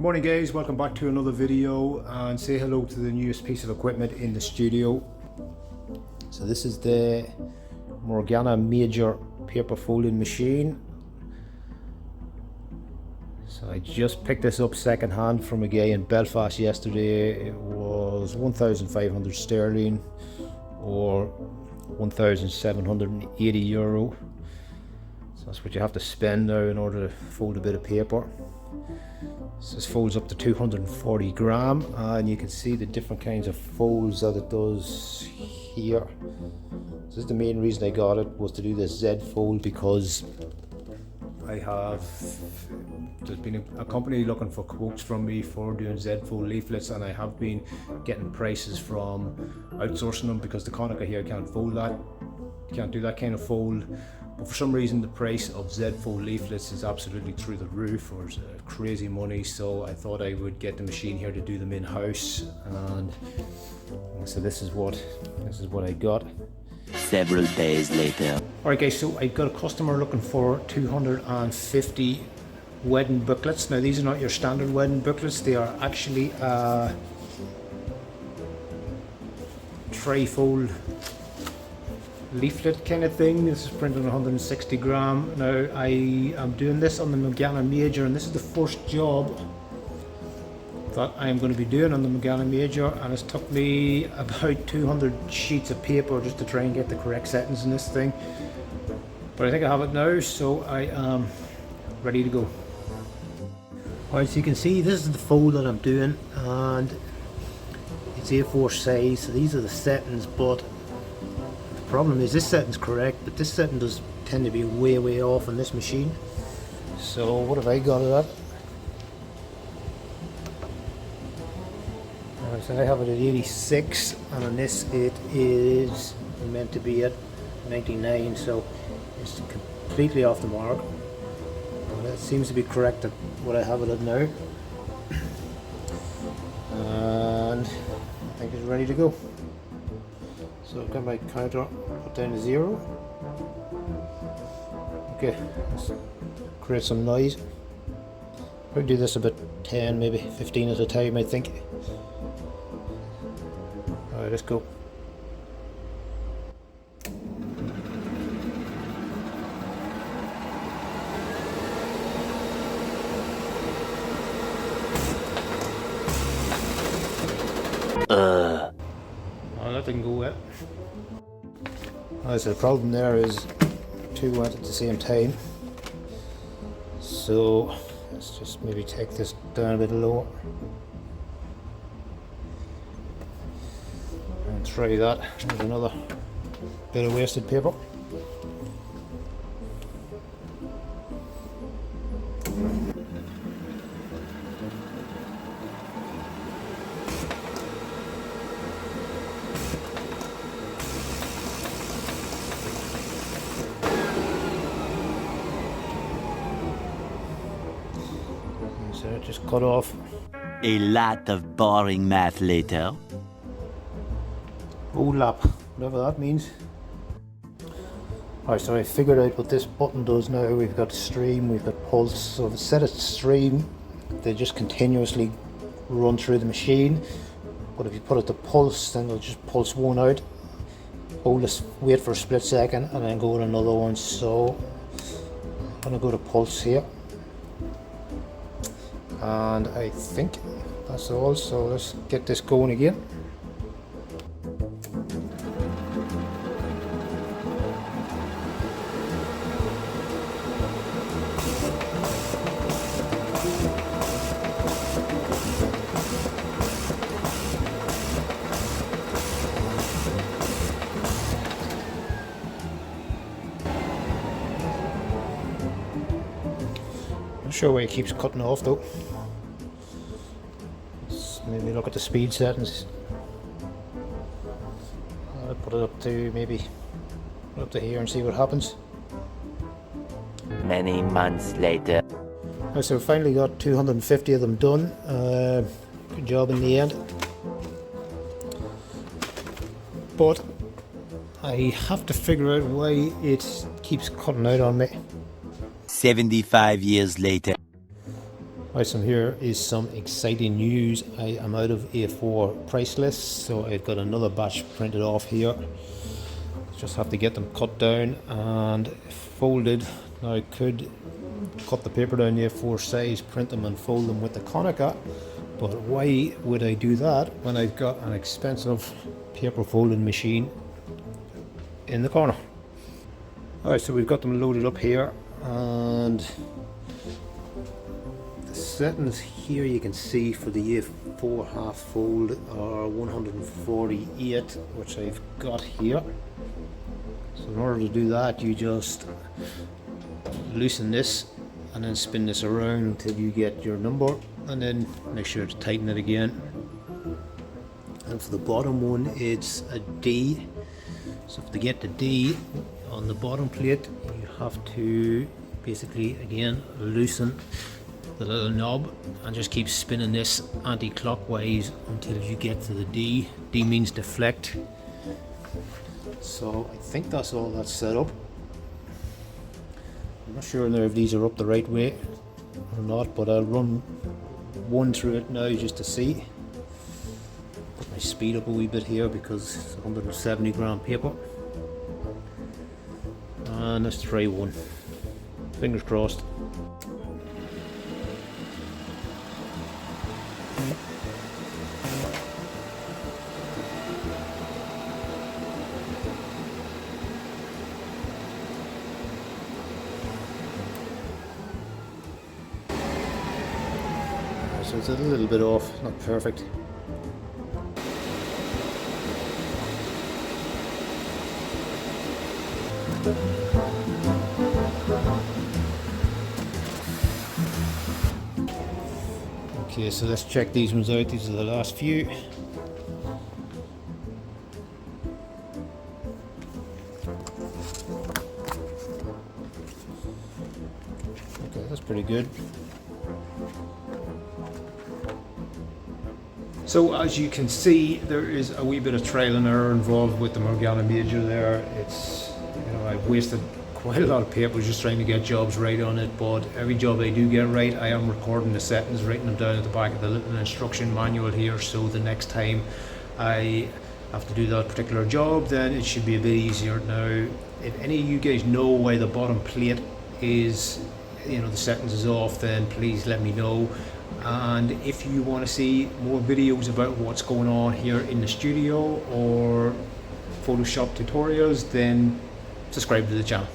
Good morning guys, welcome back to another video and say hello to the newest piece of equipment in the studio. So this is the Morgana Major paper folding machine. So I just picked this up second hand from a guy in Belfast yesterday. It was 1,500 sterling or 1,780 euro. So that's what you have to spend now in order to fold a bit of paper. So this folds up to 240 gram and you can see the different kinds of folds that it does here. This is the main reason I got it, was to do this Z fold, because there's been a company looking for quotes from me for doing Z fold leaflets, and I have been getting prices from outsourcing them because the Konica here can't do that kind of fold. But for some reason the price of Z fold leaflets is absolutely through the roof, or crazy money, so I thought I would get the machine here to do them in-house, and so this is what I got. Several days later. Alright guys, so I got a customer looking for 250 wedding booklets. Now these are not your standard wedding booklets, they are actually a tri-fold leaflet kind of thing. This is printed on 160 gram. Now I am doing this on the Morgana Major, and this is the first job that I am going to be doing on the Morgana Major, and it's took me about 200 sheets of paper just to try and get the correct settings in this thing, but I think I have it now, so I am ready to go. Alright, so you can see this is the fold that I'm doing, and it's A4 size, so these are the settings, but the problem is this setting's correct, but this setting does tend to be way off on this machine. So what have I got it at? So I have it at 86, and on this it is meant to be at 99, so it's completely off the mark. But it seems to be correct at what I have it at now, and I think it's ready to go. So I've got my counter put down to 0. Okay, let's create some noise. I'll do this about 10, maybe 15 at a time, I think. Alright, let's go. Oh, that didn't go well. Alright, so the problem there is two went at the same time. So let's just maybe take this down a bit lower. And try that. There's another bit of wasted paper. So it just cut off. A lot of boring math later. OLAP, whatever that means. Alright, so I figured out what this button does now. We've got stream, we've got pulse. So if it's set at stream, they just continuously run through the machine. But if you put it to pulse, then they'll just pulse one out, hold this, wait for a split second, and then go with another one. So I'm gonna go to pulse here. And I think that's all, so let's get this going again. Not sure why it keeps cutting off though. Let's maybe look at the speed settings. I'll put it up to maybe up to here and see what happens. Many months later. Right, so finally got 250 of them done. Good job in the end. But I have to figure out why it keeps cutting out on me. 75 years later. Right, so here is some exciting news. I am out of A4 price lists, so I've got another batch printed off here. Just have to get them cut down and folded. Now I could cut the paper down the A4 size, print them and fold them with the Konica, but why would I do that when I've got an expensive paper folding machine in the corner? Alright, so we've got them loaded up here, and the settings here you can see for the A4 half fold are 148, which I've got here. So in order to do that, you just loosen this and then spin this around until you get your number, and then make sure to tighten it again. And for the bottom one, it's a D. So to get the D on the bottom plate, you have to basically again loosen the little knob and just keep spinning this anti-clockwise until you get to the D. D means deflect. So I think that's all that's set up. I'm not sure now if these are up the right way or not, but I'll run one through it now just to see. Put my speed up a wee bit here because it's 170 gram paper. And let's try one. Fingers crossed. So it's a little bit off, not perfect. Okay, so let's check these ones out. These are the last few. Okay, that's pretty good. So as you can see, there is a wee bit of trial and error involved with the Morgana Major there. It's, you know, I've wasted quite a lot of paper just trying to get jobs right on it, but every job I do get right, I am recording the settings, writing them down at the back of the little instruction manual here, so the next time I have to do that particular job, then it should be a bit easier. Now, if any of you guys know why the bottom plate is, you know, the settings is off, then please let me know. And if you want to see more videos about what's going on here in the studio or Photoshop tutorials, then subscribe to the channel.